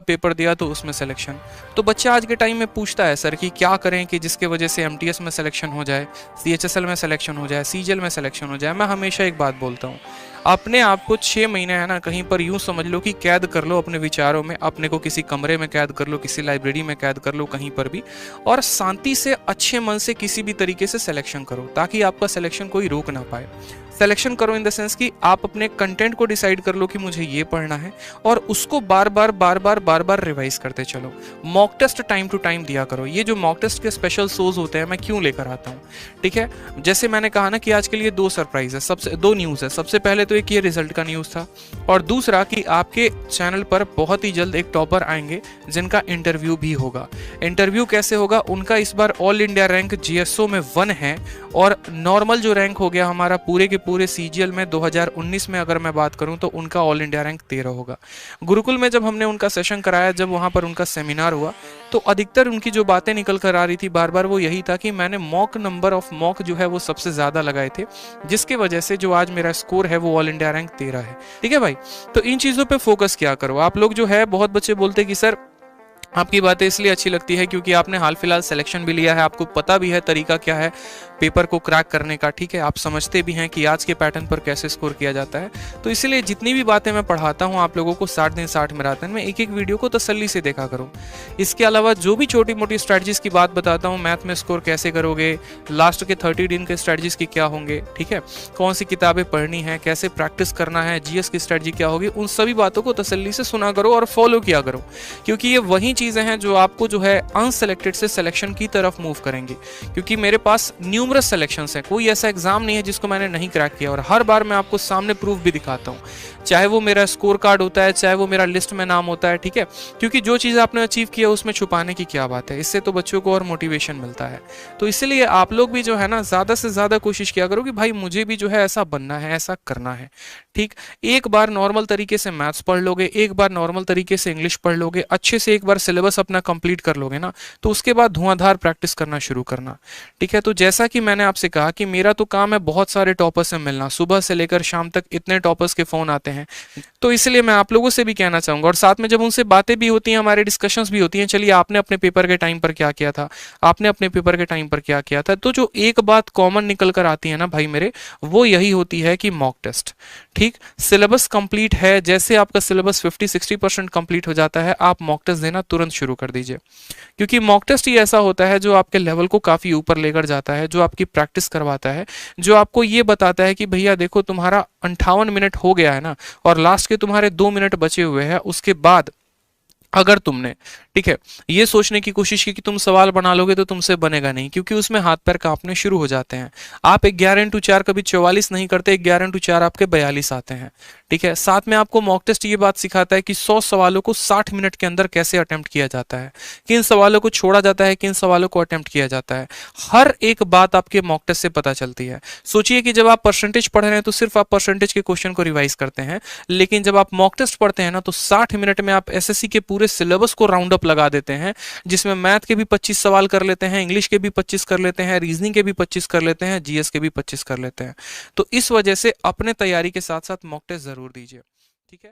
Paper दिया तो उसमें सिलेक्शन। तो बच्चा आज के टाइम में पूछता है सर कि क्या करें कि जिसके वजह से एमटीएस में सिलेक्शन हो जाए, सीएचएसएल में सिलेक्शन हो जाए, सीजीएल में सिलेक्शन हो जाए। मैं हमेशा एक बात बोलता हूँ, अपने आप को 6 महीने है ना कहीं पर यूं समझ लो कि कैद कर लो अपने विचारों में, अपने को किसी कमरे में कैद कर लो, किसी लाइब्रेरी में कैद कर लो, कहीं पर भी, और शांति से अच्छे मन से किसी भी तरीके से सिलेक्शन करो ताकि आपका सिलेक्शन कोई रोक ना पाए। सिलेक्शन करो इन द सेंस कि आप अपने कंटेंट को डिसाइड कर लो कि मुझे ये पढ़ना है और उसको बार बार रिवाइज करते चलो। Mock test time to time दिया करो। ये जो मॉक टेस्ट के स्पेशल शोज होते हैं मैं क्यों लेकर आता हूँ, ठीक है। जैसे मैंने कहा ना कि आज के लिए 2 सरप्राइज है, सबसे 2 न्यूज़ है। सबसे पहले तो एक ये रिजल्ट का न्यूज़ था और दूसरा कि आपके चैनल पर बहुत ही जल्द एक टॉपर आएंगे जिनका इंटरव्यू भी होगा। इंटरव्यू कैसे होगा, उनका इस बार ऑल इंडिया रैंक जीएसओ में 1 है और नॉर्मल जो रैंक हो गया हमारा पूरे के पूरे सीजीएल में 2019 में अगर मैं बात करूं तो उनका ऑल इंडिया रैंक 13 होगा। गुरुकुल में जब हमने उनका सेशन कराया, जब वहां पर उनका सेमिनार हुआ, तो अधिकतर उनकी जो बातें निकल कर आ रही थी बार बार वो यही था कि मैंने मॉक नंबर ऑफ मॉक जो है वो सबसे ज्यादा लगाए थे, जिसकी वजह से जो आज मेरा स्कोर है वो ऑल इंडिया रैंक 13 है। ठीक है भाई, तो इन चीजों पे फोकस किया करो। आप लोग जो है, बहुत बच्चे बोलते कि सर आपकी बातें इसलिए अच्छी लगती है क्योंकि आपने हाल फिलहाल सिलेक्शन भी लिया है, आपको पता भी है तरीका क्या है पेपर को क्रैक करने का, ठीक है। आप समझते भी हैं कि आज के पैटर्न पर कैसे स्कोर किया जाता है। तो इसलिए जितनी भी बातें मैं पढ़ाता हूं आप लोगों को 60 दिन 60 मैराथन में, एक एक वीडियो को तसल्ली से देखा करो। इसके अलावा जो भी छोटी मोटी स्ट्रैटेजीज की बात बताता हूँ, मैथ में स्कोर कैसे करोगे, लास्ट के 30 दिन के स्ट्रैटेजीज की क्या होंगे, ठीक है, कौन सी किताबें पढ़नी है, कैसे प्रैक्टिस करना है, जीएस की स्ट्रैटेजी क्या होगी, उन सभी बातों को तसल्ली से सुना करो और फॉलो किया करो, क्योंकि ये वही चीजें हैं जो आपको जो है अनसेलेक्टेड से सिलेक्शन की तरफ मूव करेंगे। क्योंकि मेरे पास न्यूमरस सिलेक्शंस है, कोई ऐसा एग्जाम नहीं है जिसको मैंने नहीं क्रैक किया, और हर बार मैं आपको सामने प्रूफ भी दिखाता हूँ, चाहे वो मेरा स्कोर कार्ड होता है, चाहे वो मेरा लिस्ट में नाम होता है, ठीक है। क्योंकि जो चीज़ आपने अचीव किया उसमें छुपाने की क्या बात है, इससे तो बच्चों को और मोटिवेशन मिलता है। तो इसलिए आप लोग भी जो है ना ज़्यादा से ज़्यादा कोशिश किया करो कि भाई मुझे भी जो है ऐसा बनना है, ऐसा करना है, ठीक। एक बार नॉर्मल तरीके से मैथ्स पढ़ लोगे, एक बार नॉर्मल तरीके से इंग्लिश पढ़ लोगे, अच्छे से एक बार सिलेबस अपना कंप्लीट कर लोगे ना, तो उसके बाद धुआंधार प्रैक्टिस करना शुरू करना, ठीक है। तो जैसा कि मैंने आपसे कहा कि मेरा तो काम है बहुत सारे टॉपर्स से मिलना, सुबह से लेकर शाम तक इतने टॉपर्स के फोन आते हैं, तो इसलिए मैं आप लोगों से भी कहना चाहूंगा, और साथ में जब उनसे बातें भी होती हैं, हमारे डिस्कशंस भी होती हैं, चलिए आपने अपने पेपर के टाइम पर क्या किया था, आपने अपने पेपर के टाइम पर क्या किया था, तो जो एक बात कॉमन निकल कर आती है ना भाई मेरे, वो यही होती है कि मॉक टेस्ट, ठीक। सिलेबस कंप्लीट है, जैसे आपका सिलेबस 50-60% कंप्लीट हो जाता है, आप मॉक टेस्ट देना तुरंत शुरू कर दीजिए, क्योंकि मॉक टेस्ट ही ऐसा होता है जो आपके लेवल को काफी ऊपर लेकर जाता है, जो आपकी प्रैक्टिस करवाता है, जो आपको ये बताता है कि भैया देखो तुम्हारा 58 मिनट हो गया है ना, और लास्ट के तुम्हारे 2 मिनट बचे हुए हैं, उसके बाद अगर तुमने, ठीक है, ये सोचने की कोशिश की कि तुम सवाल बना लोगे तो तुमसे बनेगा नहीं, क्योंकि उसमें हाथ पैर कांपने शुरू हो जाते हैं। आप 11x4 कभी 44 नहीं करते, 11x4 आपके 42 आते हैं, ठीक है। साथ में आपको मॉक टेस्ट ये बात सिखाता है कि 100 सवालों को 60 मिनट के अंदर कैसे अटेम्प्ट किया जाता है, किन सवालों को छोड़ा जाता है, किन सवालों को अटेम्प्ट किया जाता है, हर एक बात आपके मॉक टेस्ट से पता चलती है। सोचिए कि जब आप परसेंटेज पढ़ रहे हैं तो सिर्फ आप परसेंटेज के क्वेश्चन को रिवाइज करते हैं, लेकिन जब आप मॉक टेस्ट पढ़ते हैं ना तो 60 मिनट में आप एसएससी के पूरे सिलेबस को राउंड अप लगा देते हैं, जिसमें मैथ के भी 25 सवाल कर लेते हैं, इंग्लिश के भी 25 कर लेते हैं, रीजनिंग के भी 25 कर लेते हैं, जीएस के भी 25 कर लेते हैं। तो इस वजह से अपने तैयारी के साथ साथ मॉक टेस्ट जरूर दीजिए, ठीक है।